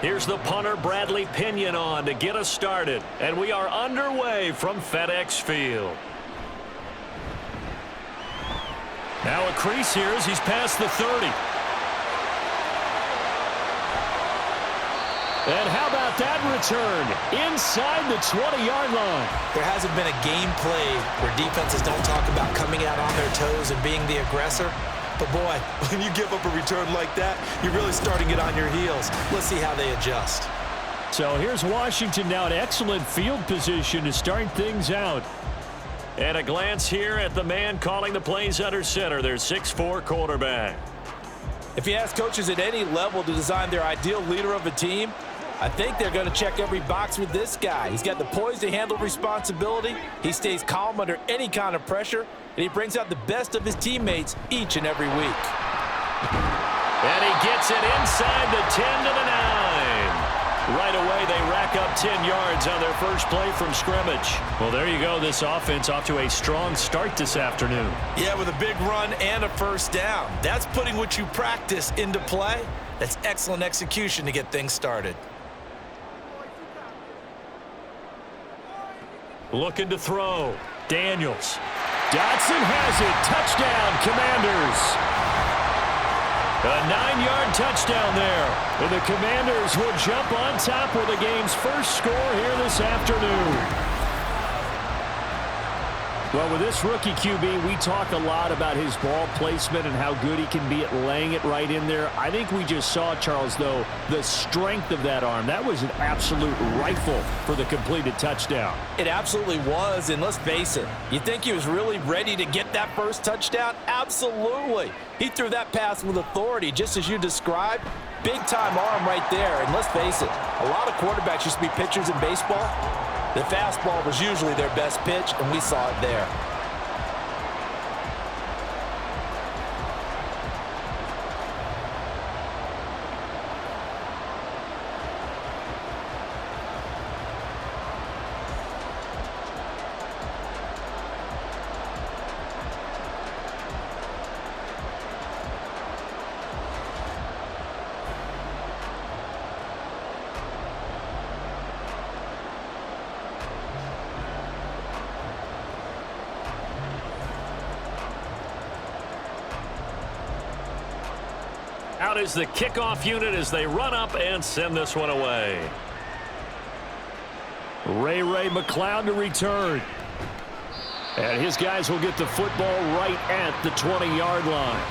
Here's the punter, Bradley Pinion, on to get us started. And we are underway from FedEx Field. Now a crease here as he's past the 30. And how about that return inside the 20-yard line? There hasn't been a game played where defenses don't talk about coming out on their toes and being the aggressor. But, boy, when you give up a return like that, you're really starting it on your heels. Let's see how they adjust. So here's Washington now in excellent field position to start things out. And a glance here at the man calling the plays under center, their 6'4" quarterback. If you ask coaches at any level to design their ideal leader of a team, I think they're going to check every box with this guy. He's got the poise to handle responsibility. He stays calm under any kind of pressure, and he brings out the best of his teammates each and every week. And he gets it inside the 10 to the 9. Right away, they rack up 10 yards on their first play from scrimmage. Well, there you go. This offense off to a strong start this afternoon. Yeah, with a big run and a first down. That's putting what you practice into play. That's excellent execution to get things started. Looking to throw. Daniels. Dotson has it. Touchdown, Commanders. A 9-yard touchdown there. And the Commanders will jump on top with the game's first score here this afternoon. Well, with this rookie QB, we talk a lot about his ball placement and how good he can be at laying it right in there. I think we just saw, Charles, though, the strength of that arm. That was an absolute rifle for the completed touchdown. It absolutely was, and let's face it, you think he was really ready to get that first touchdown? Absolutely. He threw that pass with authority, just as you described. Big-time arm right there, and let's face it, a lot of quarterbacks used to be pitchers in baseball. The fastball was usually their best pitch, and we saw it there. Out is the kickoff unit as they run up and send this one away. Ray McCloud to return. And his guys will get the football right at the 20-yard line.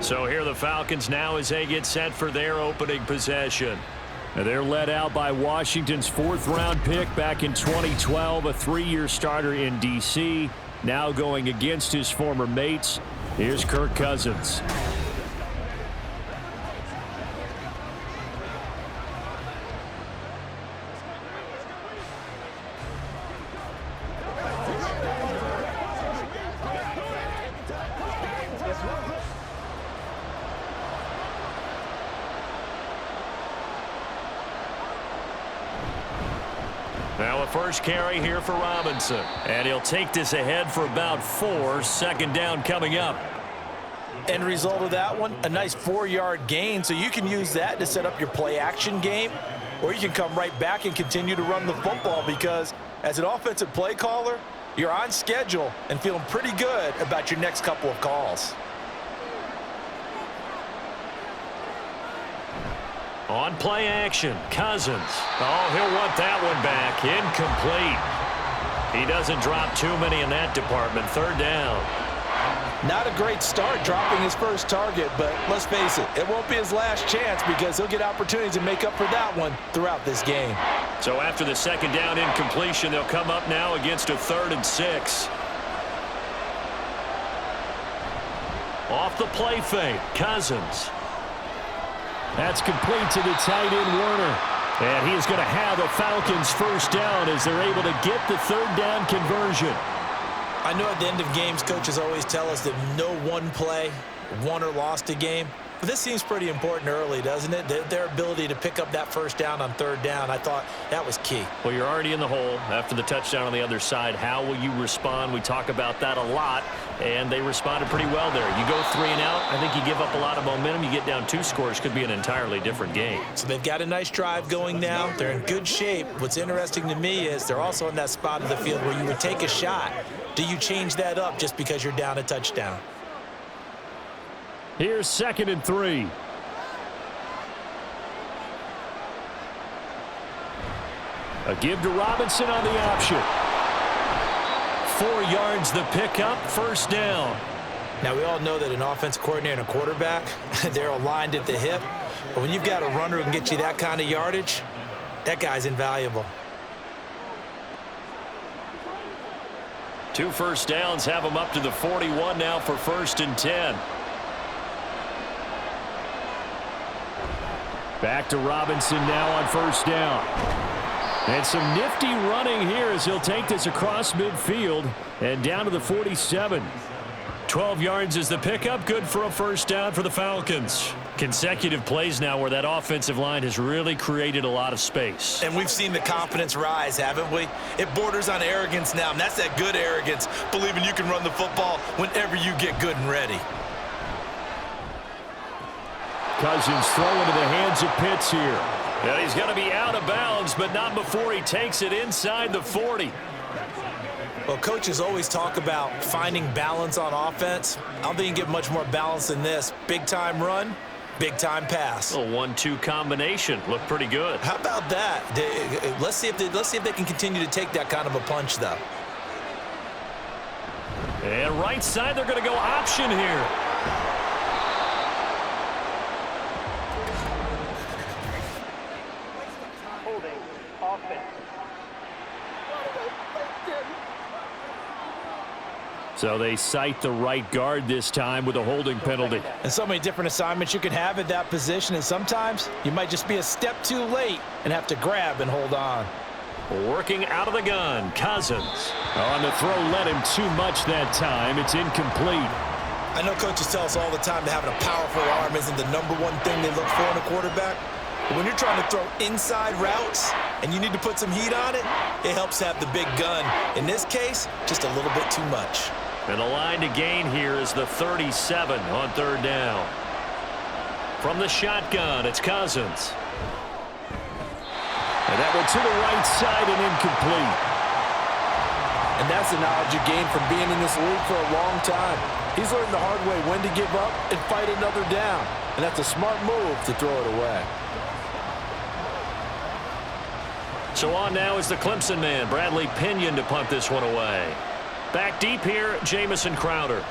So here are the Falcons now as they get set for their opening possession. And they're led out by Washington's 4th-round pick back in 2012, a 3-year starter in D.C., now going against his former mates. Here's Kirk Cousins. Now a first carry here for Robinson. And he'll take this ahead for about 4. Second down coming up. End result of that one, a nice 4-yard gain. So you can use that to set up your play-action game. Or you can come right back and continue to run the football because as an offensive play caller, you're on schedule and feeling pretty good about your next couple of calls. On play action, Cousins. Oh, he'll want that one back. Incomplete. He doesn't drop too many in that department. Third down. Not a great start dropping his first target, but let's face it, it won't be his last chance because he'll get opportunities to make up for that one throughout this game. So after the second down incompletion, they'll come up now against a 3rd and 6. Off the play fake, Cousins. That's complete to the tight end, Warner. And he is going to have a Falcons first down as they're able to get the 3rd down conversion. I know at the end of games, coaches always tell us that no one play won or lost a game. This seems pretty important early, doesn't it? Their ability to pick up that first down on third down, I thought that was key. Well, you're already in the hole after the touchdown on the other side. How will you respond? We talk about that a lot, and they responded pretty well there. You go 3 and out, I think you give up a lot of momentum. You get down 2 scores, could be an entirely different game. So they've got a nice drive going now. They're in good shape. What's interesting to me is they're also in that spot of the field where you would take a shot. Do you change that up just because you're down a touchdown? Here's 2nd and 3. A give to Robinson on the option. 4 yards the pickup, first down. Now, we all know that an offensive coordinator and a quarterback, they're aligned at the hip. But when you've got a runner who can get you that kind of yardage, that guy's invaluable. 2 first downs have them up to the 41 now for 1st and 10. Back to Robinson now on 1st down. And some nifty running here as he'll take this across midfield and down to the 47. 12 yards is the pickup. Good for a first down for the Falcons. Consecutive plays now where that offensive line has really created a lot of space. And we've seen the confidence rise, haven't we? It borders on arrogance now, and that's that good arrogance, believing you can run the football whenever you get good and ready. Cousins throw into the hands of Pitts here. And he's going to be out of bounds, but not before he takes it inside the 40. Well, coaches always talk about finding balance on offense. I don't think you can get much more balance than this. Big-time run, big-time pass. A 1-2 combination. Looked pretty good. How about that? Let's see if they can continue to take that kind of a punch, though. And right side, they're going to go option here. So they cite the right guard this time with a holding penalty. And so many different assignments you can have at that position, and sometimes you might just be a step too late and have to grab and hold on. Working out of the gun, Cousins. On the throw, led him too much that time. It's incomplete. I know coaches tell us all the time that having a powerful arm isn't the #1 thing they look for in a quarterback. But when you're trying to throw inside routes and you need to put some heat on it, it helps have the big gun. In this case, just a little bit too much. And the line to gain here is the 37 on 3rd down. From the shotgun, it's Cousins. And that one to the right side and incomplete. And that's the knowledge you gain from being in this league for a long time. He's learned the hard way when to give up and fight another down. And that's a smart move to throw it away. So on now is the Clemson man, Bradley Pinion, to punt this one away. Back deep here, Jamison Crowder.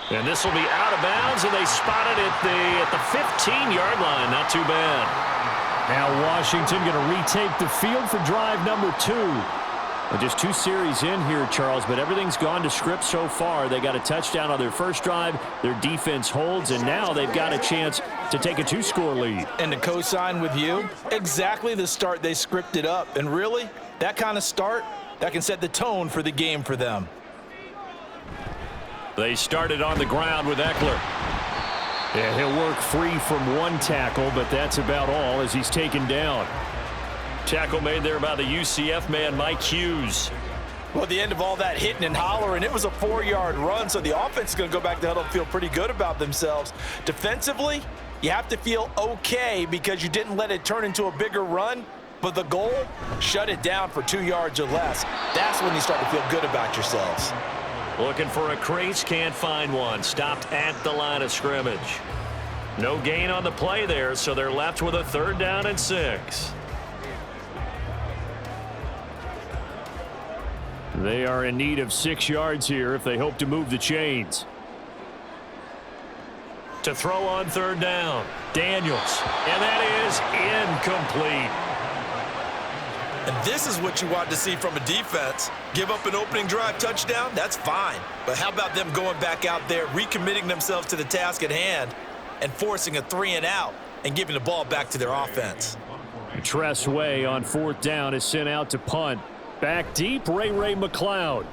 And this will be out of bounds, and they spot it at the 15-yard line. Not too bad. Now Washington going to retake the field for drive number 2. And just 2 series in here, Charles, but everything's gone to script so far. They got a touchdown on their first drive. Their defense holds, and now they've got a chance to take a 2-score lead. And to co-sign with you, exactly the start they scripted up. And really, that kind of start, that can set the tone for the game for them. They started on the ground with Eckler. Yeah, he'll work free from 1 tackle, but that's about all as he's taken down. Tackle made there by the UCF man, Mike Hughes. Well, at the end of all that hitting and hollering, it was a 4-yard run, so the offense is going to go back to huddle and feel pretty good about themselves. Defensively, you have to feel okay because you didn't let it turn into a bigger run, but the goal, shut it down for 2 yards or less. That's when you start to feel good about yourselves. Looking for a crease, can't find one. Stopped at the line of scrimmage. No gain on the play there, so they're left with a 3rd down and 6. They are in need of 6 yards here if they hope to move the chains. To throw on 3rd down, Daniels. And that is incomplete. And this is what you want to see from a defense. Give up an opening drive touchdown, that's fine. But how about them going back out there, recommitting themselves to the task at hand, and forcing a 3-and-out and giving the ball back to their offense? Tress Way on 4th down is sent out to punt. Back deep, Ray McLeod.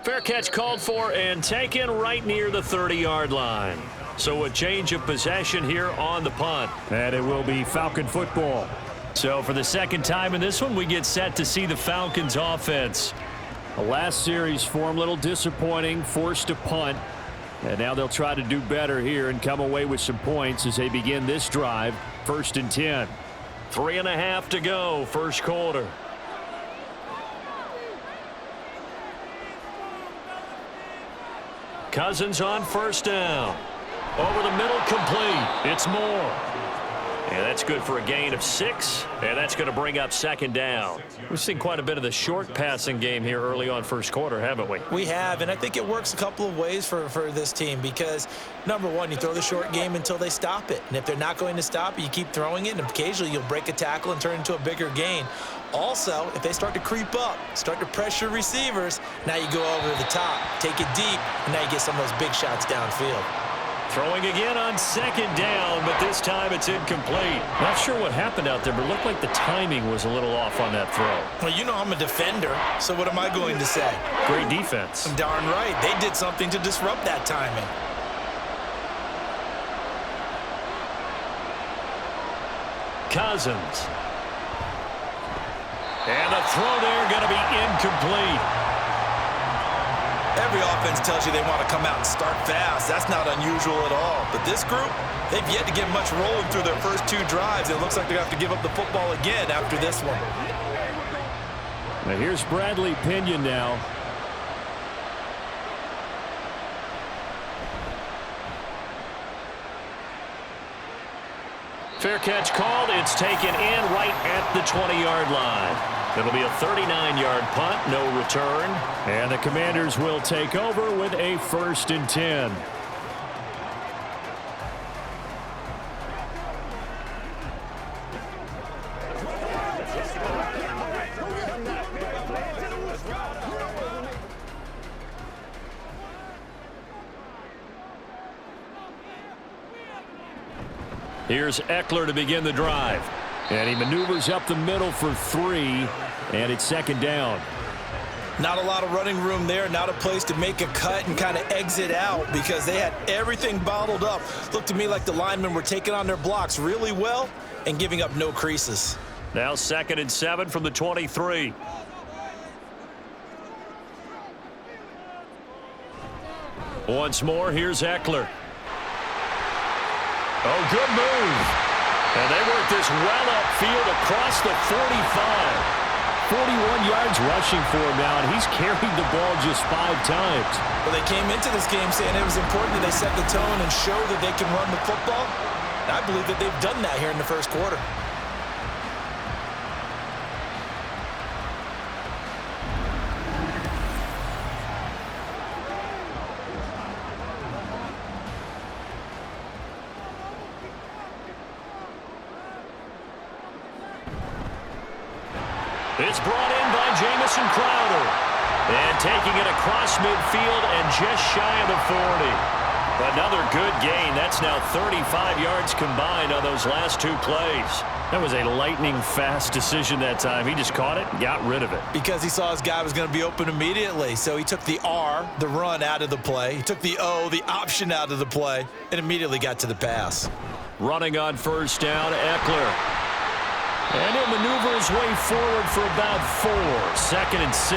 Fair catch called for and taken right near the 30-yard line. So a change of possession here on the punt. And it will be Falcon football. So for the second time in this one, we get set to see the Falcons offense. The last series form a little disappointing, forced to punt. And now they'll try to do better here and come away with some points as they begin this drive. 1st and 10. 3.5 to go, first quarter. Cousins on first down. Over the middle, complete. It's Moore. And that's good for a gain of 6. And that's going to bring up 2nd down. We've seen quite a bit of the short passing game here early on first quarter, haven't we? We have, and I think it works a couple of ways for this team because, number one, you throw the short game until they stop it. And if they're not going to stop it, you keep throwing it, and occasionally you'll break a tackle and turn it into a bigger gain. Also, if they start to creep up, start to pressure receivers, now you go over the top, take it deep, and now you get some of those big shots downfield. Throwing again on 2nd down, but this time it's incomplete. Not sure what happened out there, but it looked like the timing was a little off on that throw. Well, you know I'm a defender, so what am I going to say? Great defense. Darn right. They did something to disrupt that timing. Cousins. And the throw there going to be incomplete. Every offense tells you they want to come out and start fast. That's not unusual at all. But this group, they've yet to get much rolling through their first 2 drives. It looks like they're going to have to give up the football again after this one. Now here's Bradley Pinion now. Fair catch called. It's taken in right at the 20-yard line. It'll be a 39-yard punt, no return. And the Commanders will take over with a 1st and 10. Here's Eckler to begin the drive. And he maneuvers up the middle for 3, and it's 2nd down. Not a lot of running room there, not a place to make a cut and kind of exit out because they had everything bottled up. Looked to me like the linemen were taking on their blocks really well and giving up no creases. Now 2nd and 7 from the 23. Once more, here's Eckler. Oh, good move. And they work this well upfield across the 45. 41 yards rushing for him now, and he's carried the ball just 5 times. Well, they came into this game saying it was important that they set the tone and show that they can run the football. And I believe that they've done that here in the first quarter. It's brought in by Jamison Crowder. And taking it across midfield and just shy of the 40. Another good gain. That's now 35 yards combined on those last 2 plays. That was a lightning-fast decision that time. He just caught it and got rid of it. Because he saw his guy was going to be open immediately. So he took the R, the run, out of the play. He took the O, the option, out of the play, and immediately got to the pass. Running on first down, Eckler. And he'll maneuver his way forward for about 4. 2nd and 6.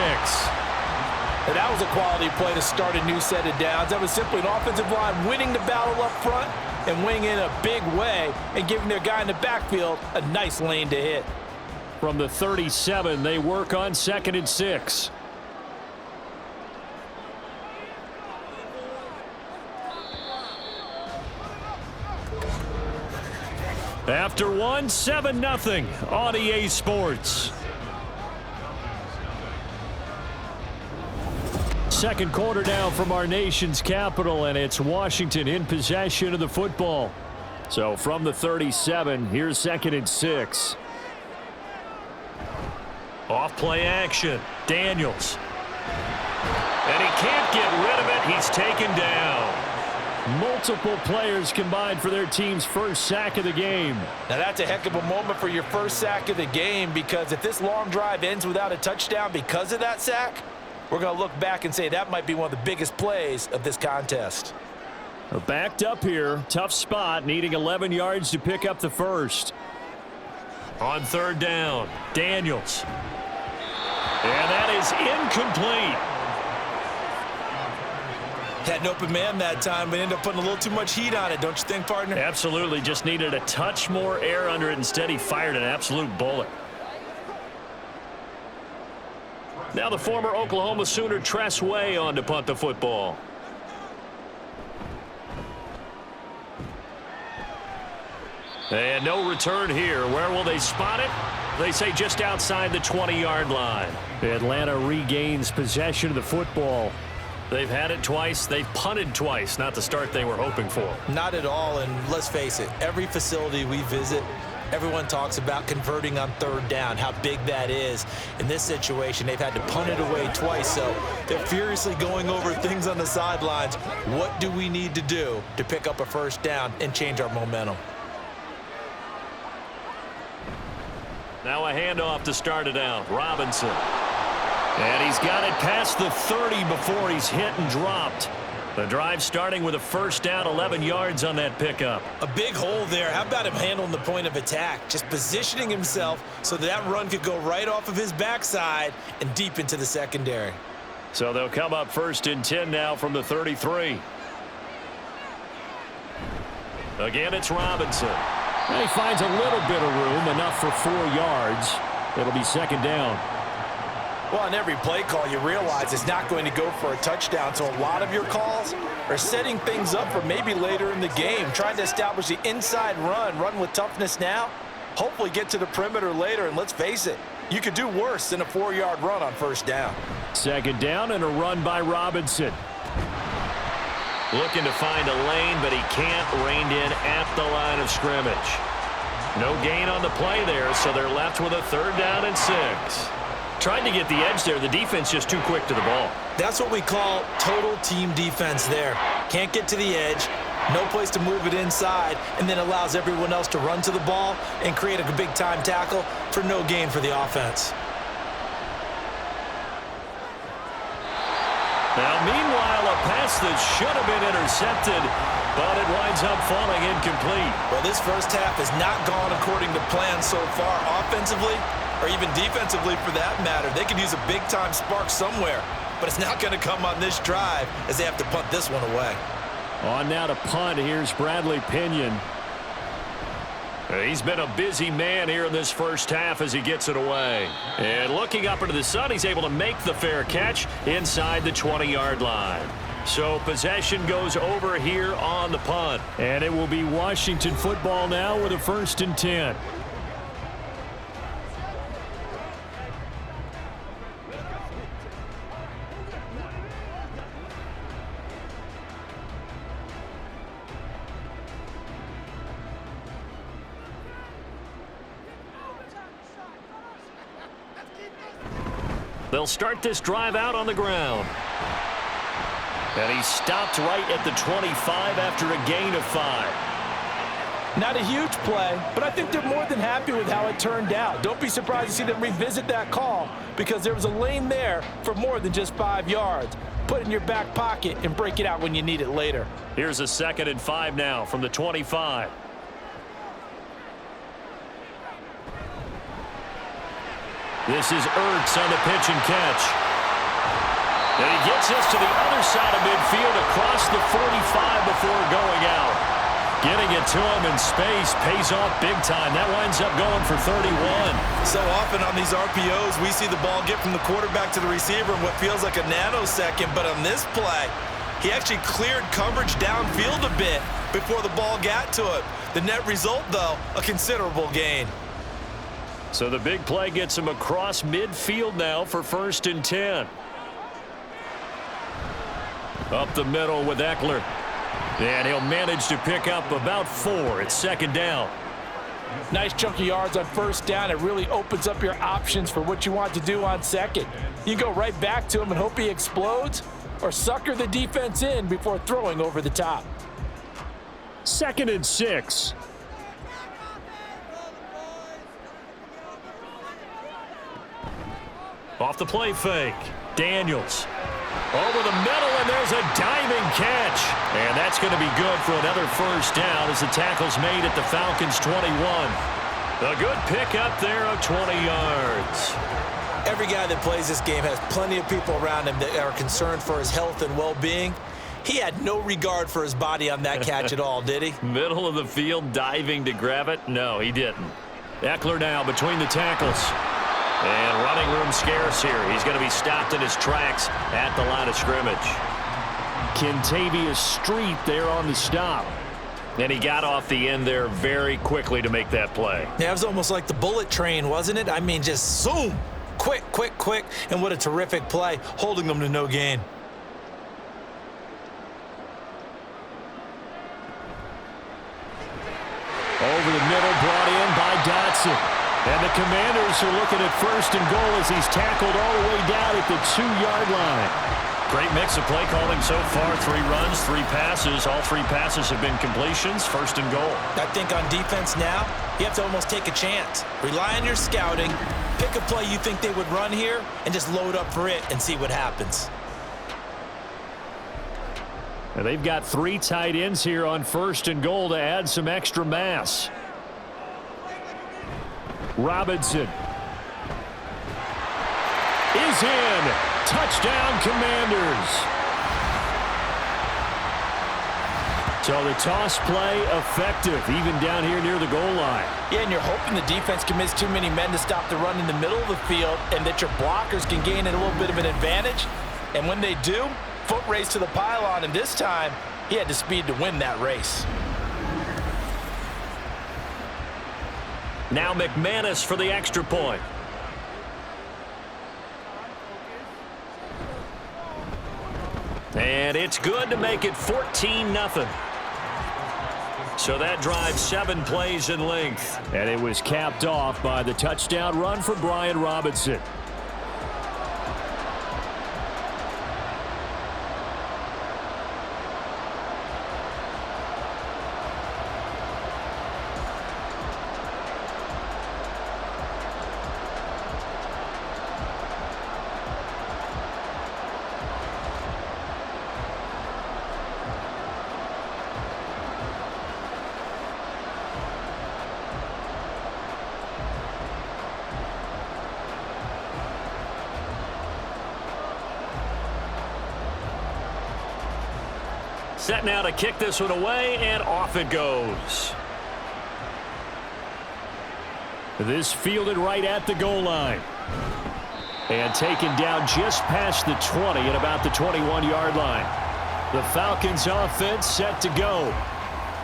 And that was a quality play to start a new set of downs. That was simply an offensive line winning the battle up front and winning in a big way and giving their guy in the backfield a nice lane to hit. From the 37, they work on 2nd and 6. After 1, 7-0 on EA Sports. Second quarter now from our nation's capital, and it's Washington in possession of the football. So from the 37, here's 2nd and 6. Off play action. Daniels. And he can't get rid of it. He's taken down. Multiple players combined for their team's first sack of the game. Now that's a heck of a moment for your first sack of the game, because if this long drive ends without a touchdown because of that sack, we're going to look back and say that might be one of the biggest plays of this contest. Backed up here, tough spot, needing 11 yards to pick up the first. On third down, Daniels. And that is incomplete. Had an open man that time, but ended up putting a little too much heat on it, don't you think, partner? Absolutely, just needed a touch more air under it. Instead, he fired an absolute bullet. Now the former Oklahoma Sooner Tress Way on to punt the football. And no return here. Where will they spot it? They say just outside the 20-yard line. Atlanta regains possession of the football. They've had it twice. They've punted twice. Not the start they were hoping for. Not at all, and let's face it, every facility we visit, everyone talks about converting on third down, how big that is. In this situation, they've had to punt it away twice, so they're furiously going over things on the sidelines. What do we need to do to pick up a first down and change our momentum? Now a handoff to start it out. Robinson. And he's got it past the 30 before he's hit and dropped. The drive starting with a first down, 11 yards on that pickup. A big hole there. How about him handling the point of attack? Just positioning himself so that run could go right off of his backside and deep into the secondary. So they'll come up first and 10 now from the 33. Again, it's Robinson. And he finds a little bit of room, enough for 4 yards. It'll be second down. Well, on every play call, you realize it's not going to go for a touchdown, so a lot of your calls are setting things up for maybe later in the game, trying to establish the inside run with toughness now, hopefully get to the perimeter later, and let's face it, you could do worse than a 4-yard run on first down. Second down and a run by Robinson. Looking to find a lane, but he can't. Reined in at the line of scrimmage. No gain on the play there, so they're left with a third down and 6. Trying to get the edge there. The defense just too quick to the ball. That's what we call total team defense there. Can't get to the edge, no place to move it inside, and then allows everyone else to run to the ball and create a big-time tackle for no gain for the offense. Now, meanwhile, a pass that should have been intercepted, but it winds up falling incomplete. Well, this first half has not gone according to plan so far offensively, or even defensively for that matter. They could use a big-time spark somewhere, but it's not going to come on this drive as they have to punt this one away. On now to punt. Here's Bradley Pinion. He's been a busy man here in this first half as he gets it away. And looking up into the sun, he's able to make the fair catch inside the 20-yard line. So possession goes over here on the punt. And it will be Washington football now with a 1st and 10. They'll start this drive out on the ground. And he stopped right at the 25 after a gain of 5. Not a huge play, but I think they're more than happy with how it turned out. Don't be surprised to see them revisit that call because there was a lane there for more than just 5 yards. Put it in your back pocket and break it out when you need it later. Here's a 2nd and 5 now from the 25. This is Ertz on the pitch and catch. And he gets us to the other side of midfield across the 45 before going out. Getting it to him in space pays off big time. That winds up going for 31. So often on these RPOs, we see the ball get from the quarterback to the receiver in what feels like a nanosecond. But on this play, he actually cleared coverage downfield a bit before the ball got to him. The net result, though, a considerable gain. So the big play gets him across midfield now for 1st and 10. Up the middle with Eckler. And he'll manage to pick up about 4. It's 2nd down. Nice chunk of yards on first down. It really opens up your options for what you want to do on second. You can go right back to him and hope he explodes, or sucker the defense in before throwing over the top. 2nd and 6. Off the play fake. Daniels. Over the middle, and there's a diving catch. And that's going to be good for another first down as the tackle's made at the Falcons' 21. A good pickup there of 20 yards. Every guy that plays this game has plenty of people around him that are concerned for his health and well-being. He had no regard for his body on that catch at all, did he? Middle of the field, diving to grab it? No, he didn't. Eckler now between the tackles. And running room scarce here. He's going to be stopped in his tracks at the line of scrimmage. Kentavious Street there on the stop. And he got off the end there very quickly to make that play. Yeah, it was almost like the bullet train, wasn't it? I mean, just zoom. Quick, quick, quick. And what a terrific play, holding them to no gain. Over the middle, brought in by Dotson. And the Commanders are looking at first and goal as he's tackled all the way down at the 2-yard line. Great mix of play calling so far. 3 runs, 3 passes. All 3 passes have been completions. First and goal. I think on defense now, you have to almost take a chance. Rely on your scouting. Pick a play you think they would run here and just load up for it and see what happens. And they've got 3 tight ends here on first and goal to add some extra mass. Robinson is in. Touchdown, Commanders. So the toss play effective, even down here near the goal line. Yeah, and you're hoping the defense commits too many men to stop the run in the middle of the field and that your blockers can gain a little bit of an advantage. And when they do, foot race to the pylon, and this time he had the speed to win that race. Now McManus for the extra point. And it's good to make it 14-0. So that drives 7 plays in length. And it was capped off by the touchdown run for Brian Robinson. Set now to kick this one away, and off it goes. This fielded right at the goal line. And taken down just past the 20 at about the 21-yard line. The Falcons offense set to go.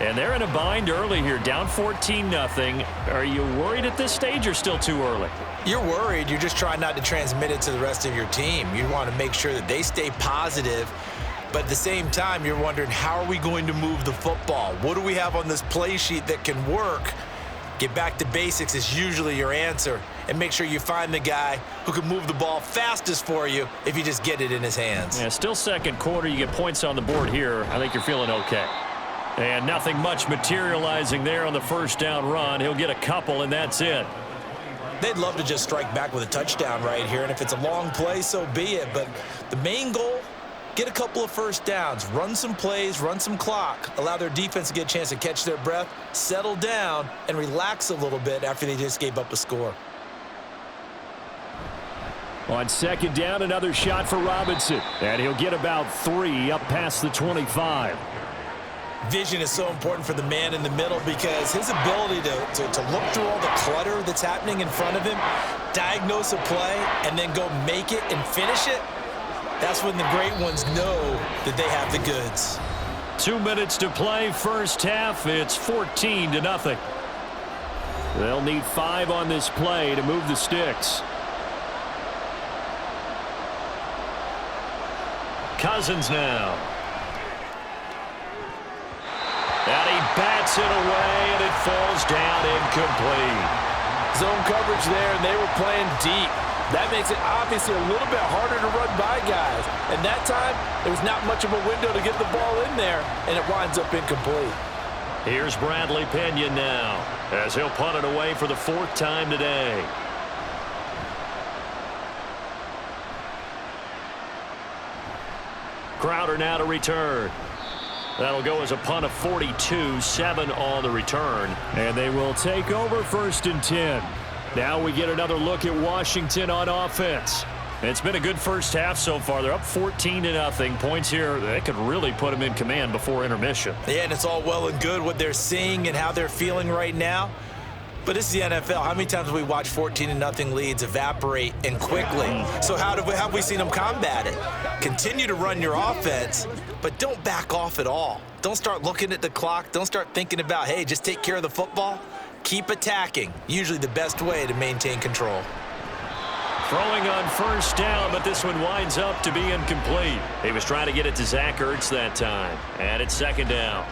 And they're in a bind early here, down 14-0. Are you worried at this stage or still too early? You're worried. You're just trying not to transmit it to the rest of your team. You want to make sure that they stay positive. But at the same time, you're wondering, how are we going to move the football? What do we have on this play sheet that can work? Get back to basics is usually your answer. And make sure you find the guy who can move the ball fastest for you if you just get it in his hands. Yeah, still second quarter. You get points on the board here. I think you're feeling okay. And nothing much materializing there on the first down run. He'll get a couple, and that's it. They'd love to just strike back with a touchdown right here. And if it's a long play, so be it. But the main goal, get a couple of first downs, run some plays, run some clock, allow their defense to get a chance to catch their breath, settle down, and relax a little bit after they just gave up a score. On second down, another shot for Robinson. And he'll get about 3 up past the 25. Vision is so important for the man in the middle because his ability to look through all the clutter that's happening in front of him, diagnose a play, and then go make it and finish it, that's when the great ones know that they have the goods. 2 minutes to play, first half. It's 14-0. They'll need 5 on this play to move the sticks. Cousins now. And he bats it away, and it falls down incomplete. Zone coverage there, and they were playing deep. That makes it obviously a little bit harder to run by guys. And that time, there was not much of a window to get the ball in there, and it winds up incomplete. Here's Bradley Pinion now, as he'll punt it away for the 4th time today. Crowder now to return. That'll go as a punt of 42, 7 on the return. And they will take over 1st and 10. Now we get another look at Washington on offense. It's been a good first half so far. They're up 14-0. Points here, they could really put them in command before intermission. Yeah, and it's all well and good what they're seeing and how they're feeling right now. But this is the NFL. How many times have we watched 14-0 leads evaporate and quickly? So how have we seen them combat it? Continue to run your offense, but don't back off at all. Don't start looking at the clock. Don't start thinking about, hey, just take care of the football. Keep attacking. Usually the best way to maintain control. Throwing on 1st down, but this one winds up to be incomplete. He was trying to get it to Zach Ertz that time. And it's 2nd down.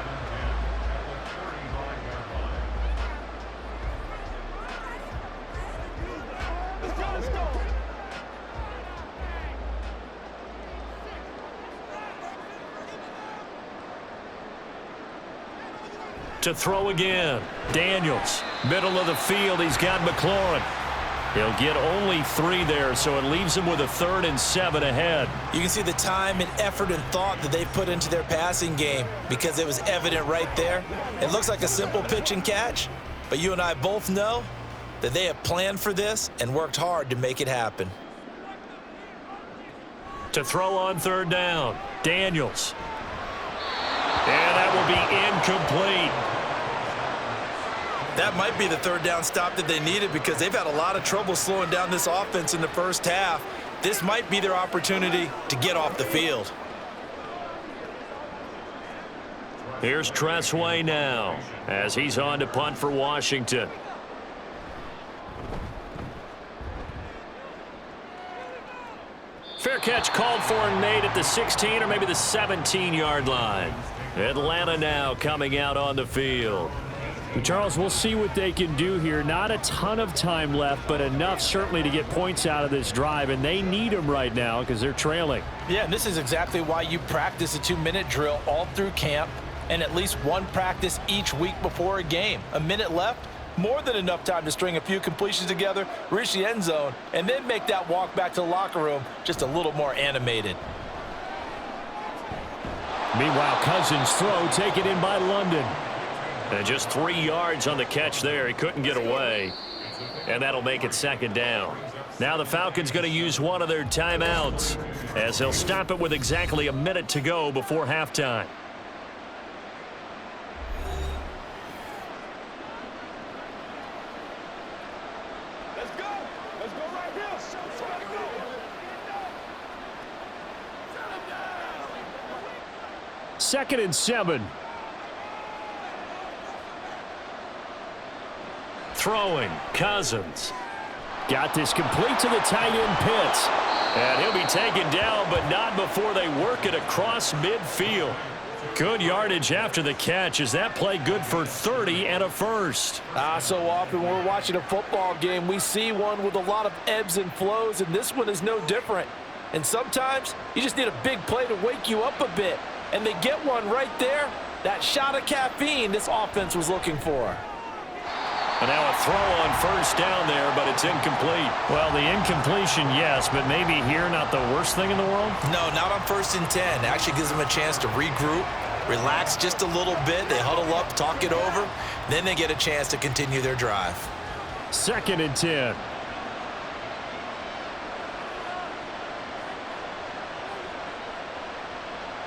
To throw again. Daniels, middle of the field. He's got McLaurin. He'll get only 3 there, so it leaves him with a 3rd and 7 ahead. You can see the time and effort and thought that they've put into their passing game because it was evident right there. It looks like a simple pitch and catch, but you and I both know that they have planned for this and worked hard to make it happen. To throw on 3rd down. Daniels. And that will be incomplete. That might be the 3rd down stop that they needed because they've had a lot of trouble slowing down this offense in the first half. This might be their opportunity to get off the field. Here's Tressway now as he's on to punt for Washington. Fair catch called for and made at the 16 or maybe the 17-yard line. Atlanta now coming out on the field. Charles, we'll see what they can do here. Not a ton of time left, but enough certainly to get points out of this drive, and they need them right now because they're trailing. Yeah, and this is exactly why you practice a 2-minute drill all through camp and at least one practice each week before a game. A minute left, more than enough time to string a few completions together, reach the end zone, and then make that walk back to the locker room just a little more animated. Meanwhile, Cousins' throw taken in by London. And just 3 yards on the catch there. He couldn't get away. And that'll make it 2nd down. Now the Falcons going to use one of their timeouts as they'll stop it with exactly a minute to go before halftime. Let's go. Let's go right here. Let's go. 2nd and 7. Throwing, Cousins. Got this complete to the tight end Pitts. And he'll be taken down, but not before they work it across midfield. Good yardage after the catch. Is that play good for 30 and a first? So often when we're watching a football game, we see one with a lot of ebbs and flows, and this one is no different. And sometimes you just need a big play to wake you up a bit. And they get one right there. That shot of caffeine this offense was looking for. And now a throw on 1st down there, but it's incomplete. Well, the incompletion, yes, but maybe here not the worst thing in the world? No, not on 1st and 10. It actually gives them a chance to regroup, relax just a little bit. They huddle up, talk it over. Then they get a chance to continue their drive. 2nd and 10.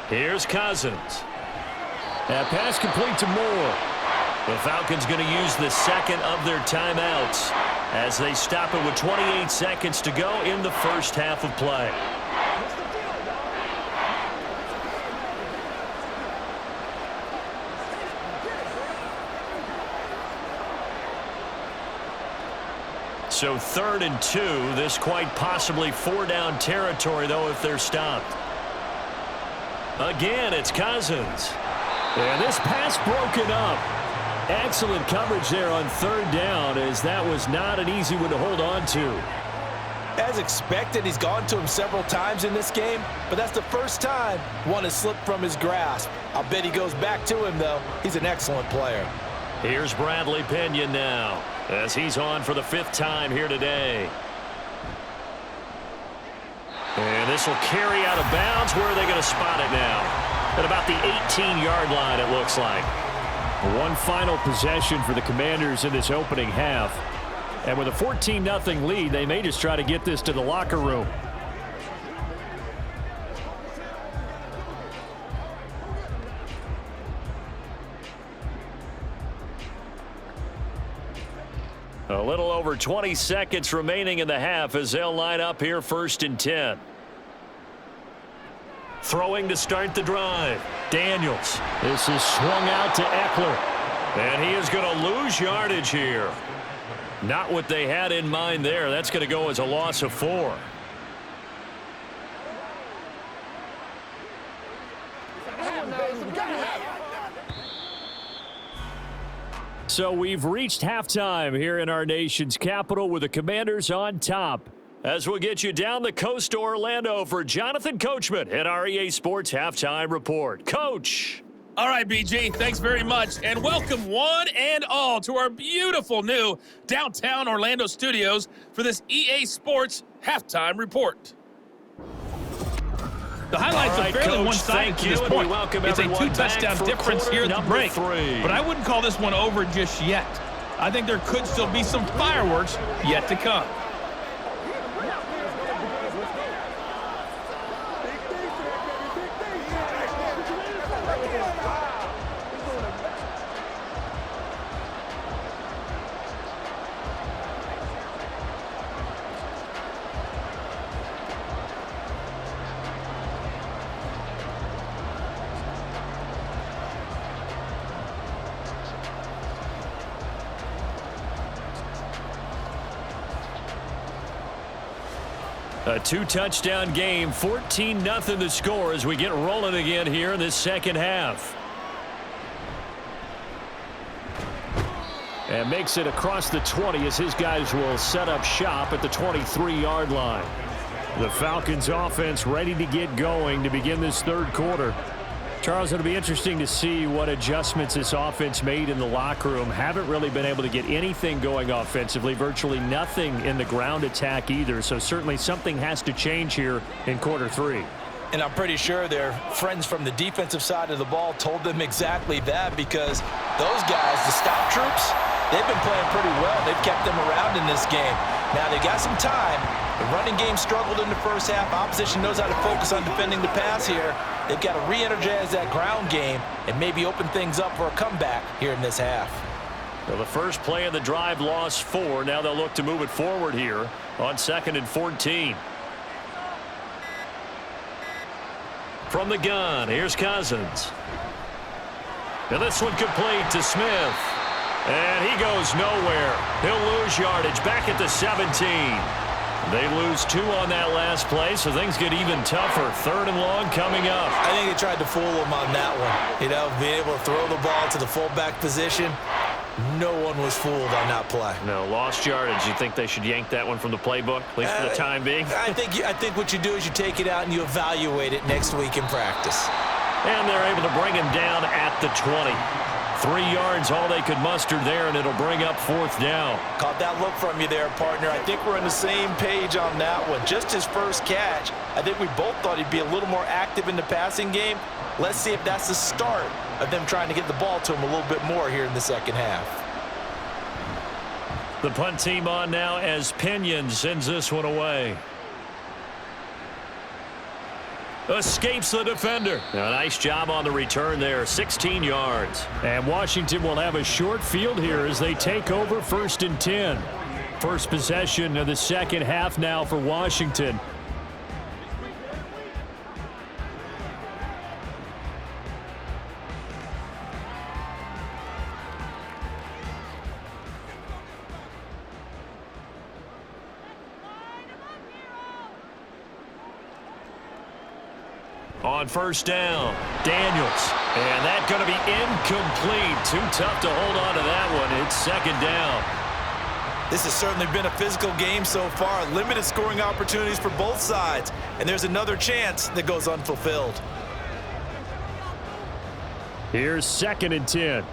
Here's Cousins. That pass complete to Moore. The Falcons going to use the 2nd of their timeouts as they stop it with 28 seconds to go in the first half of play. So 3rd and 2. This quite possibly 4-down territory, though, if they're stopped. Again, it's Cousins. And this pass broken up. Excellent coverage there on 3rd down, as that was not an easy one to hold on to. As expected, he's gone to him several times in this game, but that's the first time one has slipped from his grasp. I'll bet he goes back to him, though. He's an excellent player. Here's Bradley Pinion now as he's on for the 5th time here today. And this This will carry out of bounds. Where are they going to spot it now? At about the 18-yard line, it looks like. One final possession for the Commanders in this opening half. And with a 14-0 lead, they may just try to get this to the locker room. A little over 20 seconds remaining in the half as they'll line up here 1st and 10. Throwing to start the drive. Daniels. This is swung out to Eckler. And he is going to lose yardage here. Not what they had in mind there. That's going to go as a loss of 4. So we've reached halftime here in our nation's capital with the Commanders on top. As we'll get you down the coast to Orlando for Jonathan Coachman at our EA Sports Halftime Report. Coach. All right, BG, thanks very much, and welcome one and all to our beautiful new downtown Orlando studios for this EA Sports Halftime Report. The highlights are fairly one-sided to this point. It's a 2-touchdown difference here at the break, but I wouldn't call this one over just yet. I think there could still be some fireworks yet to come. A 2-touchdown game, 14-0 the score as we get rolling again here in this second half. And makes it across the 20 as his guys will set up shop at the 23-yard line. The Falcons offense ready to get going to begin this third quarter. Charles, it'll be interesting to see what adjustments this offense made in the locker room. Haven't really been able to get anything going offensively, virtually nothing in the ground attack either. So certainly something has to change here in quarter 3. And I'm pretty sure their friends from the defensive side of the ball told them exactly that, because those guys, the stop troops, they've been playing pretty well. They've kept them around in this game. Now they got some time. The running game struggled in the first half. Opposition knows how to focus on defending the pass here. They've got to re-energize that ground game and maybe open things up for a comeback here in this half. Well, the first play of the drive lost 4. Now they'll look to move it forward here on 2nd and 14. From the gun, here's Cousins. And this one complete to Smith. And he goes nowhere. He'll lose yardage back at the 17. They lose 2 on that last play, so things get even tougher. 3rd and long coming up. I think they tried to fool him on that one. You know, being able to throw the ball to the fullback position. No one was fooled on that play. No, lost yardage. You think they should yank that one from the playbook, at least for the time being? I think what you do is you take it out and you evaluate it next week in practice. And they're able to bring him down at the 20. 3 yards, all they could muster there, and it'll bring up 4th down. Caught that look from you there, partner. I think we're on the same page on that one. Just his first catch, I think we both thought he'd be a little more active in the passing game. Let's see if that's the start of them trying to get the ball to him a little bit more here in the second half. The punt team on now as Pinion sends this one away. Escapes the defender. A nice job on the return there, 16 yards. And Washington will have a short field here as they take over 1st and 10. First possession of the second half now for Washington. On 1st down, Daniels. And that's going to be incomplete. Too tough to hold on to that one. It's 2nd down. This has certainly been a physical game so far. Limited scoring opportunities for both sides. And there's another chance that goes unfulfilled. Here's 2nd and 10.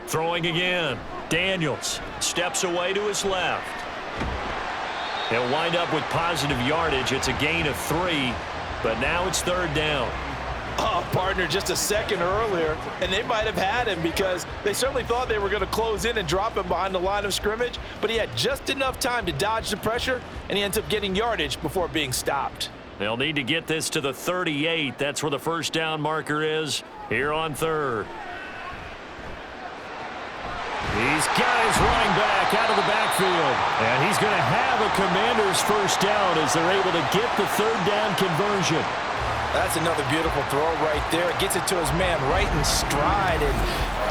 Throwing again. Daniels steps away to his left. He'll wind up with positive yardage. It's a gain of 3, but now it's 3rd down. Oh, partner, just a second earlier, and they might have had him because they certainly thought they were going to close in and drop him behind the line of scrimmage, but he had just enough time to dodge the pressure, and he ends up getting yardage before being stopped. They'll need to get this to the 38. That's where the first down marker is here on 3rd. He's got his running back out of the backfield, and he's going to have a Commanders first down as they're able to get the 3rd down conversion. That's another beautiful throw right there. Gets it to his man right in stride, and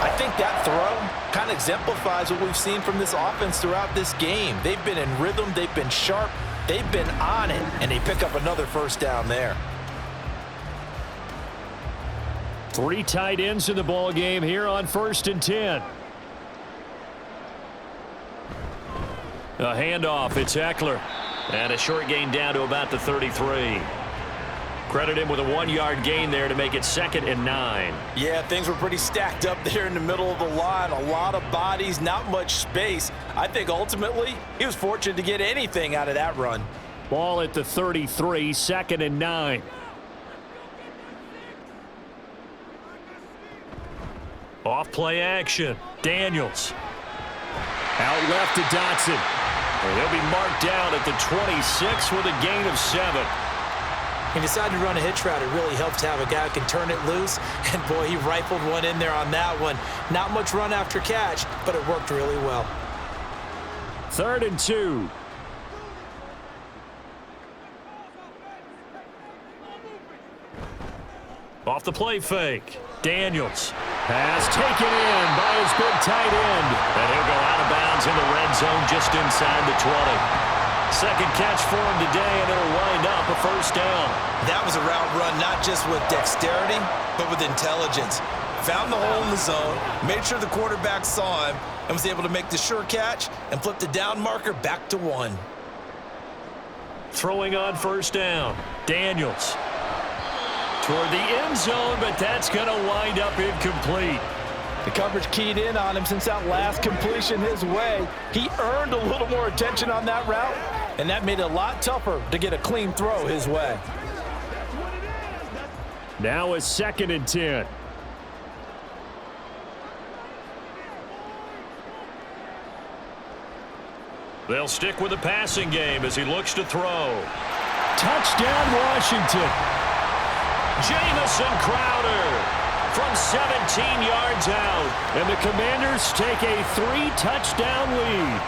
I think that throw kind of exemplifies what we've seen from this offense throughout this game. They've been in rhythm, they've been sharp, they've been on it, and they pick up another first down there. 3 tight ends in the ball game here on 1st and 10. A handoff, it's Eckler. And a short gain down to about the 33. Credit him with a 1-yard gain there to make it 2nd and 9. Yeah, things were pretty stacked up there in the middle of the line. A lot of bodies, not much space. I think ultimately he was fortunate to get anything out of that run. Ball at the 33, 2nd and 9. Off play action. Daniels. Out left to Dotson. And he'll be marked down at the 26 with a gain of 7. He decided to run a hitch route. It really helped to have a guy who can turn it loose. And, boy, he rifled one in there on that one. Not much run after catch, but it worked really well. 3rd and 2. Off the play fake. Daniels. Pass taken in by his big tight end. And he'll go out of bounds in the red zone just inside the 20. Second catch for him today, and it'll wind up a first down. That was a route run not just with dexterity, but with intelligence. Found the hole in the zone, made sure the quarterback saw him, and was able to make the sure catch and flip the down marker back to 1. Throwing on first down. Daniels. Toward the end zone, but that's going to wind up incomplete. The coverage keyed in on him since that last completion his way. He earned a little more attention on that route, and that made it a lot tougher to get a clean throw his way. Now it's 2nd and 10. They'll stick with the passing game as he looks to throw. Touchdown, Washington. Jamison Crowder from 17 yards out. And the Commanders take a 3-touchdown lead.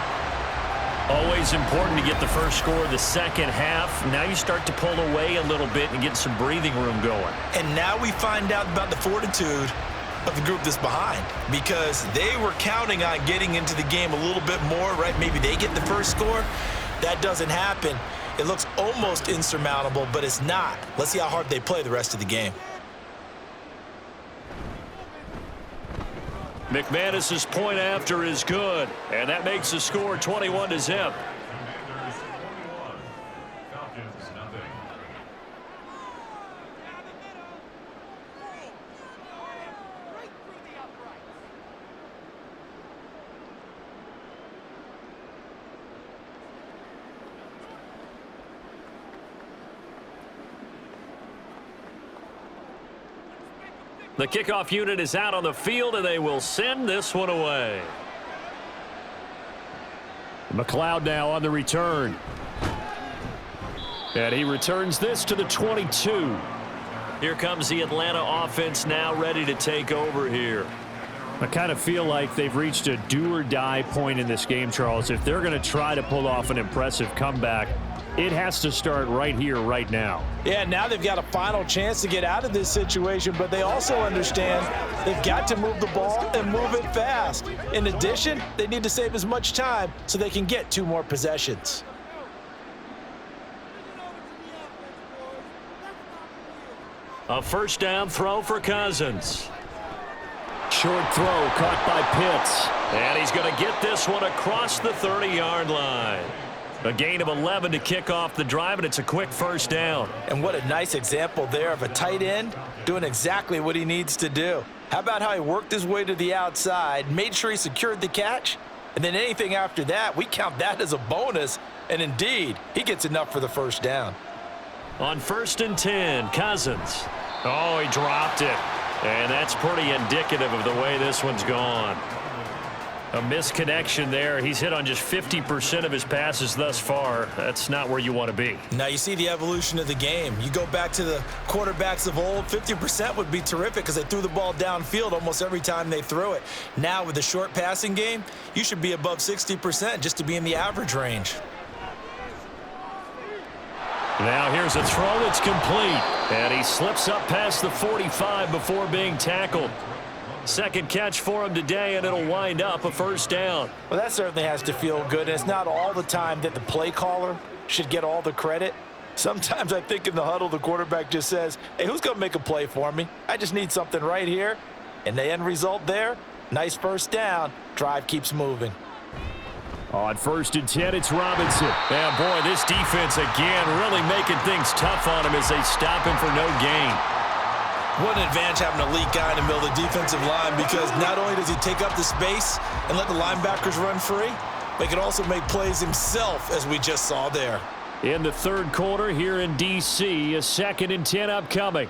Always important to get the first score of the second half. Now you start to pull away a little bit and get some breathing room going. And now we find out about the fortitude of the group that's behind, because they were counting on getting into the game a little bit more, right? Maybe they get the first score. That doesn't happen. It looks almost insurmountable, but it's not. Let's see how hard they play the rest of the game. McManus's point after is good, and that makes the score 21-0. The kickoff unit is out on the field, and they will send this one away. McLeod now on the return. And he returns this to the 22. Here comes the Atlanta offense now ready to take over here. I kind of feel like they've reached a do-or-die point in this game, Charles. If they're going to try to pull off an impressive comeback, it has to start right here, right now. Yeah, now they've got a final chance to get out of this situation, but they also understand they've got to move the ball and move it fast. In addition, they need to save as much time so they can get 2 more possessions. A first down throw for Cousins. Short throw caught by Pitts. And he's going to get this one across the 30-yard line. A gain of 11 to kick off the drive, and it's a quick first down. And what a nice example there of a tight end doing exactly what he needs to do. How about how he worked his way to the outside, made sure he secured the catch, And then anything after that, we count that as a bonus. And indeed, he gets enough for the first down. On 1st and 10, Cousins. Oh, he dropped it. And that's pretty indicative of the way this one's gone. A misconnection there. He's hit on just 50% of his passes thus far. That's not where you want to be. Now you see the evolution of the game. You go back to the quarterbacks of old, 50% would be terrific because they threw the ball downfield almost every time they threw it. Now with the short passing game, you should be above 60% just to be in the average range. Now here's a throw that's complete. And he slips up past the 45 before being tackled. Second catch for him today, and it'll wind up a first down. Well, that certainly has to feel good. And it's not all the time that the play caller should get all the credit. Sometimes I think in the huddle, the quarterback just says, hey, who's going to make a play for me? I just need something right here. And the end result there, nice first down. Drive keeps moving. On 1st and 10, it's Robinson. And boy, this defense again really making things tough on him as they stop him for no gain. What an advantage having a elite guy in the middle of the defensive line, because not only does he take up the space and let the linebackers run free, but he can also make plays himself, as we just saw there. In the third quarter here in D.C., a 2nd and 10 upcoming.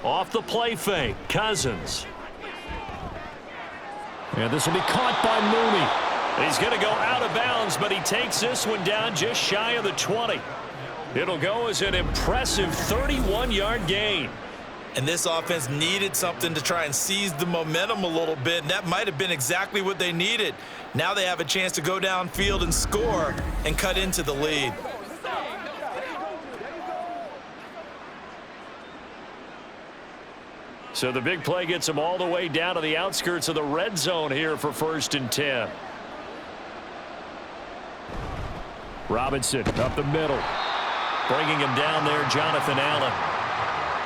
Off the play fake, Cousins. And this will be caught by Mooney. He's going to go out of bounds, but he takes this one down just shy of the 20. It'll go as an impressive 31-yard gain. And this offense needed something to try and seize the momentum a little bit, and that might have been exactly what they needed. Now they have a chance to go downfield and score and cut into the lead. So the big play gets them all the way down to the outskirts of the red zone here for 1st and 10. Robinson up the middle. Bringing him down there, Jonathan Allen.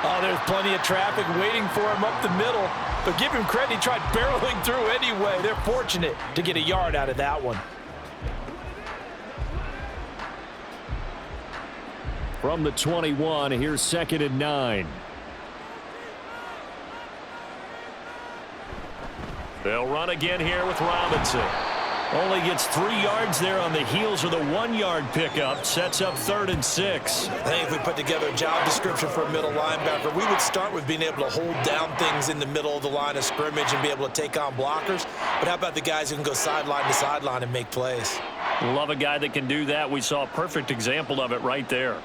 Oh, there's plenty of traffic waiting for him up the middle. But give him credit, he tried barreling through anyway. They're fortunate to get a yard out of that one. From the 21, here's 2nd and 9. They'll run again here with Robinson. Only gets 3 yards there on the heels of the 1-yard pickup. Sets up 3rd and 6. I think if we put together a job description for a middle linebacker, we would start with being able to hold down things in the middle of the line of scrimmage and be able to take on blockers. But how about the guys who can go sideline to sideline and make plays? Love a guy that can do that. We saw a perfect example of it right there.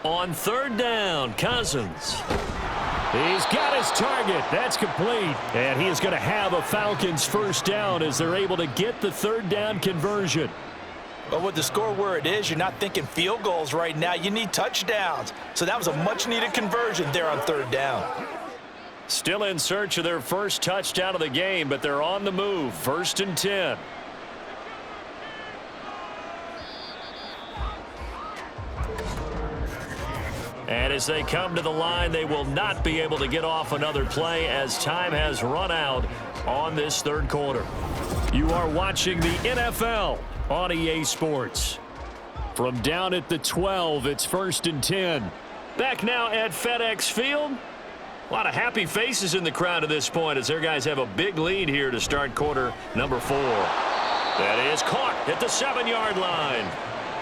On 3rd down, Cousins. He's got his target. That's complete. And he is going to have a Falcons first down as they're able to get the 3rd down conversion. But with the score where it is, you're not thinking field goals right now. You need touchdowns. So that was a much-needed conversion there on 3rd down. Still in search of their first touchdown of the game, but they're on the move. 1st and 10. And as they come to the line, they will not be able to get off another play as time has run out on this 3rd quarter. You are watching the NFL on EA Sports. From down at the 12, it's 1st and 10. Back now at FedEx Field. A lot of happy faces in the crowd at this point as their guys have a big lead here to start quarter number 4. That is caught at the 7-yard line.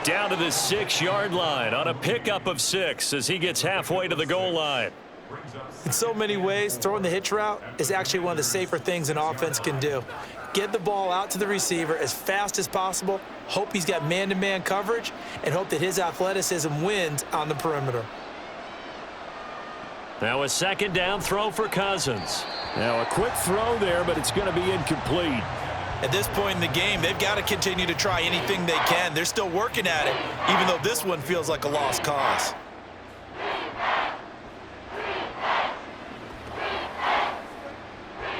Down to the 6-yard line on a pickup of 6 as he gets halfway to the goal line. In so many ways, throwing the hitch route is actually one of the safer things an offense can do. Get the ball out to the receiver as fast as possible, hope he's got man-to-man coverage, and hope that his athleticism wins on the perimeter. Now a 2nd down throw for Cousins. Now a quick throw there, but it's going to be incomplete. At this point in the game, they've got to continue to try anything they can. They're still working at it, even though this one feels like a lost cause.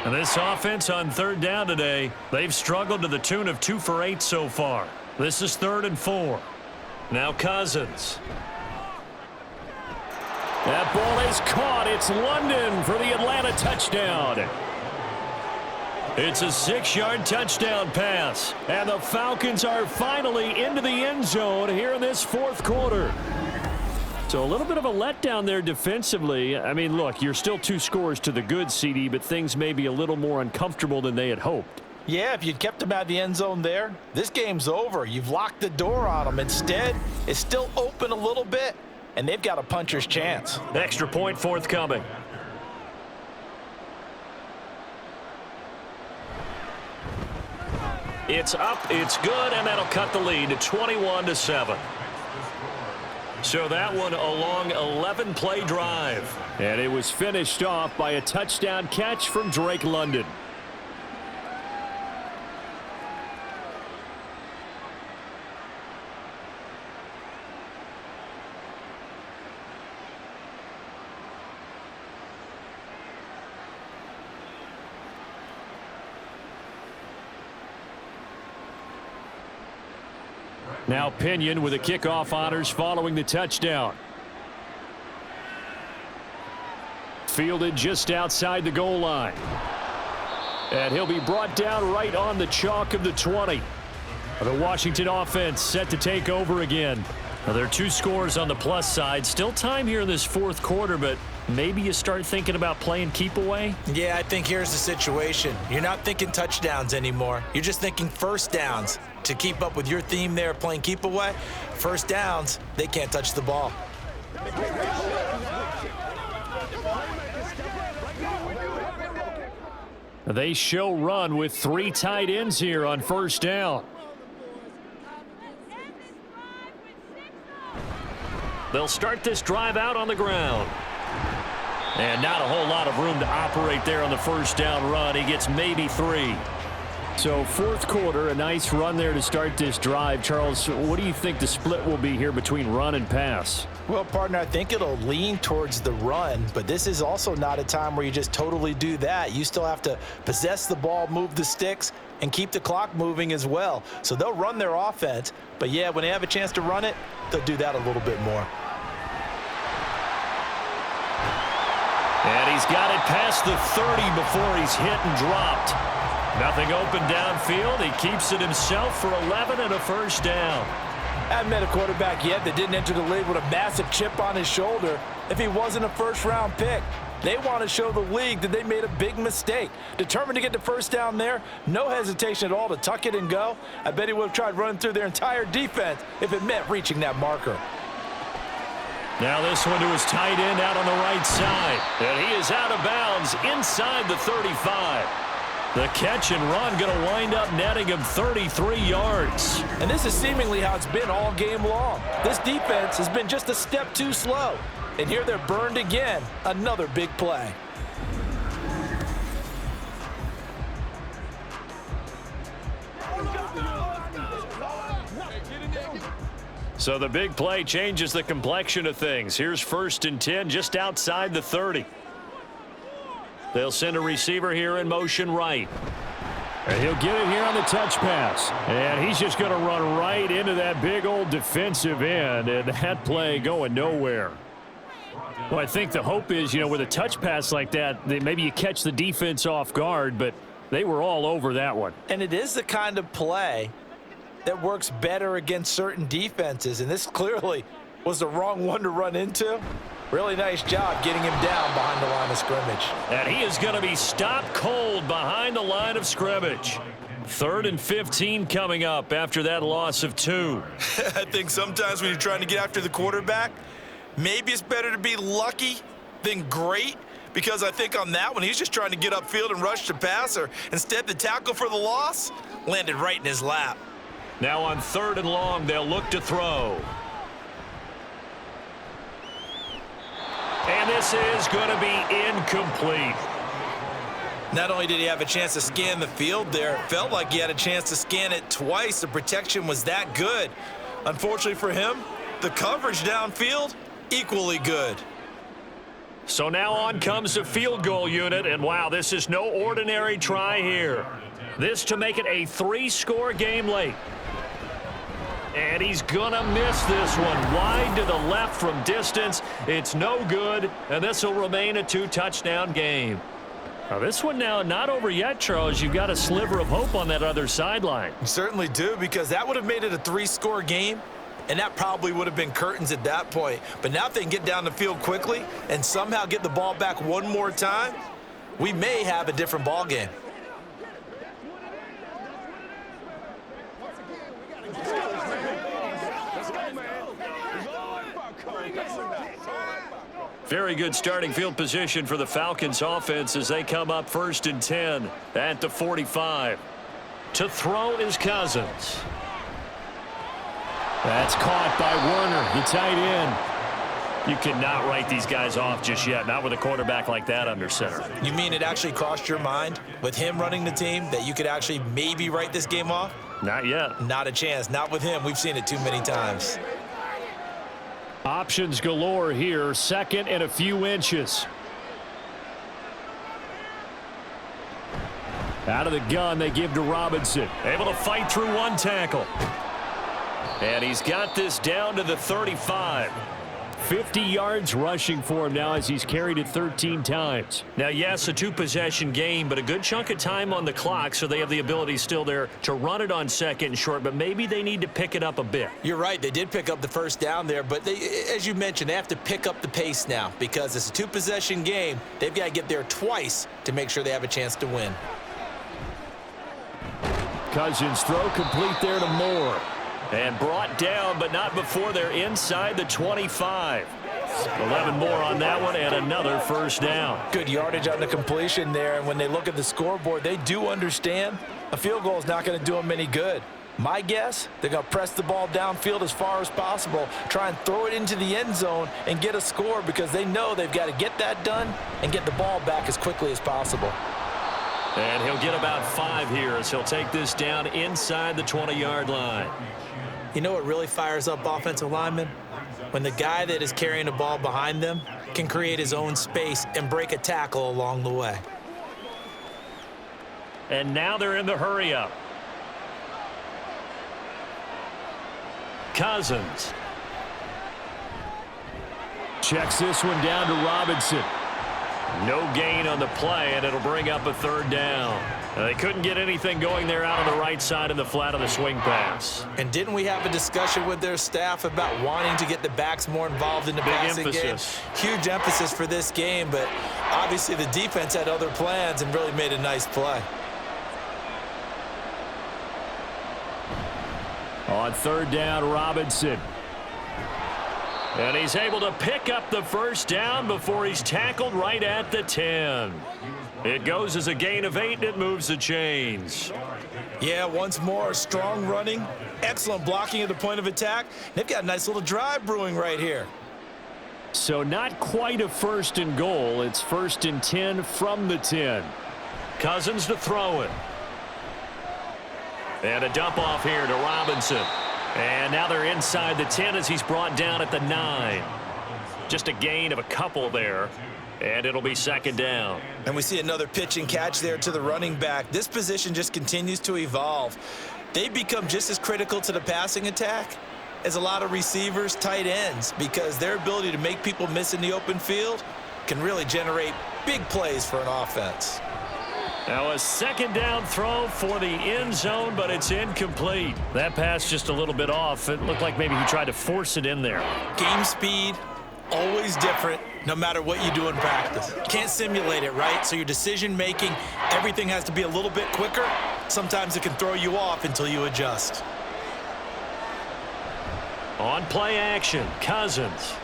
And this offense on 3rd down today, they've struggled to the tune of 2 for 8 so far. This is 3rd and 4. Now Cousins. That ball is caught. It's London for the Atlanta touchdown. It's a 6-yard touchdown pass. And the Falcons are finally into the end zone here in this 4th quarter. So a little bit of a letdown there defensively. I mean, look, you're still 2 scores to the good, CD, but things may be a little more uncomfortable than they had hoped. Yeah, if you'd kept them out of the end zone there, this game's over. You've locked the door on them. Instead, it's still open a little bit, and they've got a puncher's chance. Extra point forthcoming. It's up, it's good, and that'll cut the lead to 21-7. So that one a long 11-play drive. And it was finished off by a touchdown catch from Drake London. Now Pinion with the kickoff honors following the touchdown. Fielded just outside the goal line. And he'll be brought down right on the chalk of the 20. The Washington offense set to take over again. Now, there are 2 scores on the plus side. Still time here in this 4th quarter, but maybe you start thinking about playing keep away? Yeah, I think here's the situation. You're not thinking touchdowns anymore. You're just thinking first downs. To keep up with your theme there, playing keep away, first downs, they can't touch the ball. They show run with 3 tight ends here on first down. They'll start this drive out on the ground. And not a whole lot of room to operate there on the first down run. He gets maybe 3. So 4th quarter, a nice run there to start this drive. Charles, what do you think the split will be here between run and pass? Well, partner, I think it'll lean towards the run, but this is also not a time where you just totally do that. You still have to possess the ball, move the sticks, and keep the clock moving as well. So they'll run their offense, but yeah, when they have a chance to run it, they'll do that a little bit more. And he's got it past the 30 before he's hit and dropped. Nothing open downfield. He keeps it himself for 11 and a first down. I haven't met a quarterback yet that didn't enter the league with a massive chip on his shoulder if he wasn't a first-round pick. They want to show the league that they made a big mistake. Determined to get the first down there, no hesitation at all to tuck it and go. I bet he would have tried running through their entire defense if it meant reaching that marker. Now this one to his tight end out on the right side. And he is out of bounds inside the 35. The catch and run going to wind up netting him 33 yards. And this is seemingly how it's been all game long. This defense has been just a step too slow. And here they're burned again. Another big play. So the big play changes the complexion of things. Here's 1st and 10 just outside the 30. They'll send a receiver here in motion right. And he'll get it here on the touch pass. And he's just going to run right into that big old defensive end. And that play going nowhere. Well, I think the hope is, with a touch pass like that, maybe you catch the defense off guard, but they were all over that one. And it is the kind of play that works better against certain defenses. And this clearly was the wrong one to run into. Really nice job getting him down behind the line of scrimmage. And he is going to be stopped cold behind the line of scrimmage. 3rd and 15 coming up after that loss of 2. I think sometimes when you're trying to get after the quarterback, maybe it's better to be lucky than great, because I think on that one, he's just trying to get upfield and rush the passer. Instead, the tackle for the loss landed right in his lap. Now on 3rd and long, they'll look to throw. And this is going to be incomplete. Not only did he have a chance to scan the field there, it felt like he had a chance to scan it twice. The protection was that good. Unfortunately for him, the coverage downfield, equally good. So now on comes the field goal unit, and wow, this is no ordinary try here. This to make it a 3-score game late. And he's going to miss this one. Wide to the left from distance. It's no good, and this will remain a 2-touchdown game. Now this one now not over yet, Charles. You've got a sliver of hope on that other sideline. You certainly do, because that would have made it a 3-score game, and that probably would have been curtains at that point. But now if they can get down the field quickly and somehow get the ball back one more time, we may have a different ball game. Very good starting field position for the Falcons offense as they come up 1st and 10 at the 45. To throw is Cousins. That's caught by Warner, the tight end. You cannot write these guys off just yet, not with a quarterback like that under center. You mean it actually crossed your mind with him running the team that you could actually maybe write this game off? Not yet. Not a chance. Not with him. We've seen it too many times. Options galore here, 2nd and a few inches. Out of the gun, they give to Robinson. Able to fight through one tackle. And he's got this down to the 35. 50 yards rushing for him now as he's carried it 13 times. Now, yes, a 2-possession game, but a good chunk of time on the clock, so they have the ability still there to run it on 2nd and short, but maybe they need to pick it up a bit. You're right. They did pick up the first down there, but as you mentioned, they have to pick up the pace now because it's a 2-possession game. They've got to get there twice to make sure they have a chance to win. Cousins throw complete there to Moore. And brought down, but not before they're inside the 25. 11 more on that one, and another first down. Good yardage on the completion there, and when they look at the scoreboard, they do understand a field goal is not going to do them any good. My guess, they're going to press the ball downfield as far as possible, try and throw it into the end zone and get a score because they know they've got to get that done and get the ball back as quickly as possible. And he'll get about 5 here as he'll take this down inside the 20-yard line. You know what really fires up offensive linemen? When the guy that is carrying the ball behind them can create his own space and break a tackle along the way. And now they're in the hurry-up. Cousins. Checks this one down to Robinson. No gain on the play, and it'll bring up a 3rd down. They couldn't get anything going there out on the right side of the flat of the swing pass. And didn't we have a discussion with their staff about wanting to get the backs more involved in the passing game? Huge emphasis for this game, but obviously the defense had other plans and really made a nice play. On 3rd down, Robinson. And he's able to pick up the first down before he's tackled right at the 10. It goes as a gain of 8, and it moves the chains. Yeah, once more, strong running, excellent blocking at the point of attack. They've got a nice little drive brewing right here. So not quite a 1st and goal. It's 1st and 10 from the 10. Cousins to throw it. And a dump off here to Robinson. And now they're inside the 10 as he's brought down at the 9. Just a gain of a couple there. And it'll be 2nd down. And we see another pitch and catch there to the running back. This position just continues to evolve. They become just as critical to the passing attack as a lot of receivers, tight ends, because their ability to make people miss in the open field can really generate big plays for an offense. Now a 2nd down throw for the end zone, but it's incomplete. That pass just a little bit off. It looked like maybe he tried to force it in there. Game speed, always different, no matter what you do in practice. Can't simulate it, right? So your decision making, everything has to be a little bit quicker. Sometimes it can throw you off until you adjust. On play action, Cousins.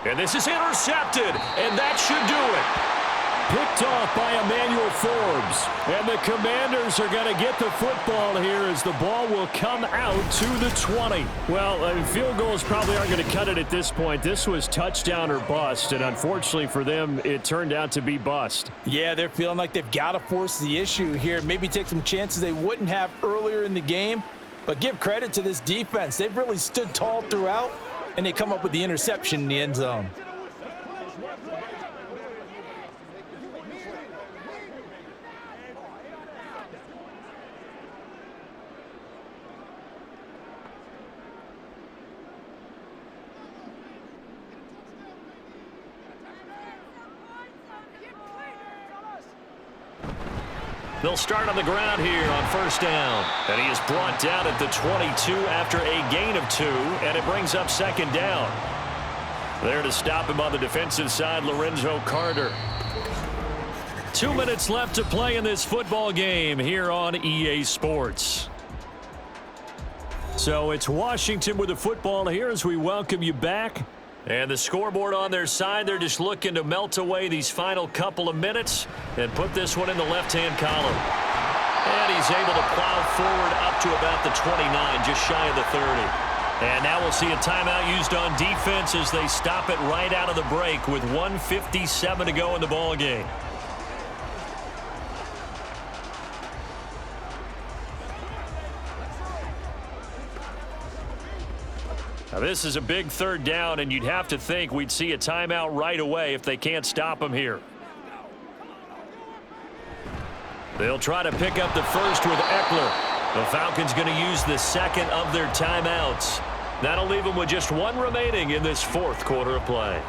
And this is intercepted, and that should do it. Picked off by Emmanuel Forbes. And the Commanders are going to get the football here as the ball will come out to the 20. Well, field goals probably aren't going to cut it at this point. This was touchdown or bust, and unfortunately for them, it turned out to be bust. Yeah, they're feeling like they've got to force the issue here. Maybe take some chances they wouldn't have earlier in the game. But give credit to this defense. They've really stood tall throughout, and they come up with the interception in the end zone. They'll start on the ground here on first down. And he is brought down at the 22 after a gain of 2, and it brings up second down. There to stop him on the defensive side, Lorenzo Carter. 2 minutes left to play in this football game here on EA Sports. So it's Washington with the football here as we welcome you back. And the scoreboard on their side, they're just looking to melt away these final couple of minutes and put this one in the left-hand column. And he's able to plow forward up to about the 29, just shy of the 30. And now we'll see a timeout used on defense as they stop it right out of the break with 1:57 to go in the ball game. Now this is a big third down, and you'd have to think we'd see a timeout right away if they can't stop him here. They'll try to pick up the first with Eckler. The Falcons going to use the second of their timeouts. That'll leave them with just one remaining in this fourth quarter of play.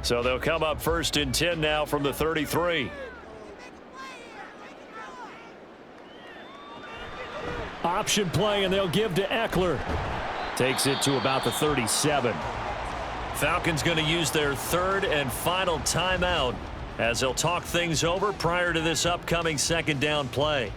So they'll come up first and 10 now from the 33. Option play, and they'll give to Eckler. Takes it to about the 37. Falcons going to use their third and final timeout as they'll talk things over prior to this upcoming second down play.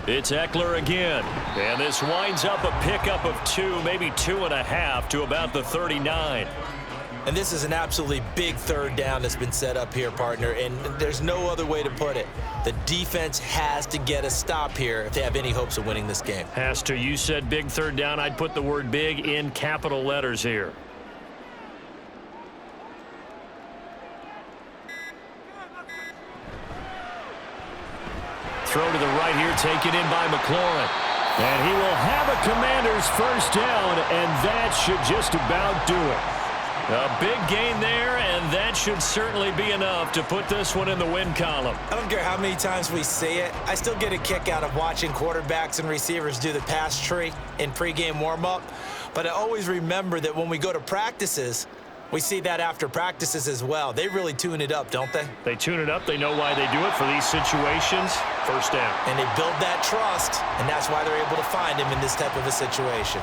It's Eckler again, and this winds up a pickup of 2, maybe 2.5 to about the 39. And this is an absolutely big third down that's been set up here, partner, and there's no other way to put it. The defense has to get a stop here if they have any hopes of winning this game. Has to. You said big third down. I'd put the word big in capital letters here. Throw to the right here, taken in by McLaurin. And he will have a Commanders first down, and that should just about do it. A big gain there, and that should certainly be enough to put this one in the win column. I don't care how many times we see it. I still get a kick out of watching quarterbacks and receivers do the pass tree in pregame warm-up. But I always remember that when we go to practices, we see that after practices as well. They really tune it up, don't they? They tune it up. They know why they do it for these situations. First down. And they build that trust, and that's why they're able to find him in this type of a situation.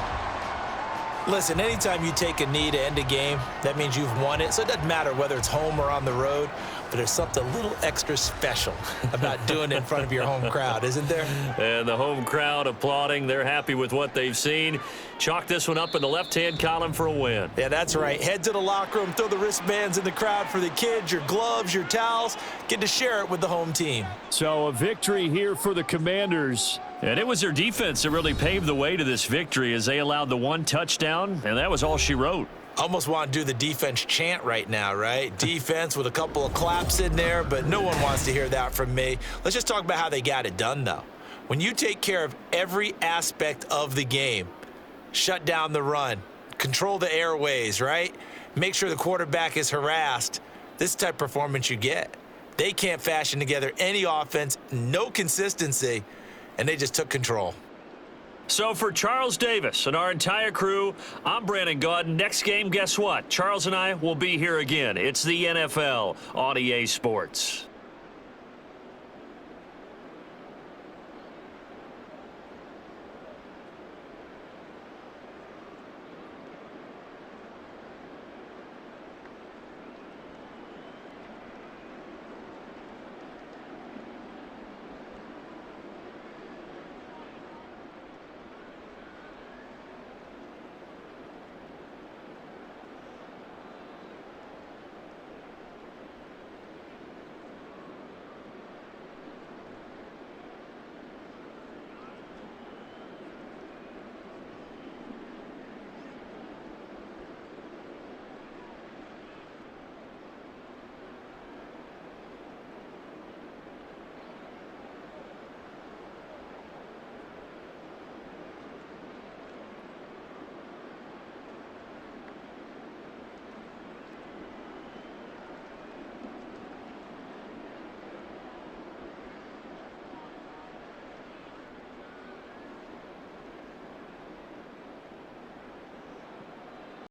Listen, anytime you take a knee to end a game, that means you've won it. So it doesn't matter whether it's home or on the road, but there's something a little extra special about doing it in front of your home crowd, isn't there? And the home crowd applauding. They're happy with what they've seen. Chalk this one up in the left-hand column for a win. Yeah, that's right. Head to the locker room, throw the wristbands in the crowd for the kids, your gloves, your towels. Get to share it with the home team. So a victory here for the Commanders. And it was their defense that really paved the way to this victory as they allowed the one touchdown, and that was all she wrote. Almost want to do the defense chant right now, right? Defense with a couple of claps in there, but no one wants to hear that from me. Let's just talk about how they got it done, though. When you take care of every aspect of the game, shut down the run, control the airways, right? Make sure the quarterback is harassed. This type of performance you get. They can't fashion together any offense, no consistency, and they just took control. So for Charles Davis and our entire crew, I'm Brandon Gaudin. Next game, guess what? Charles and I will be here again. It's the NFL on EA Sports.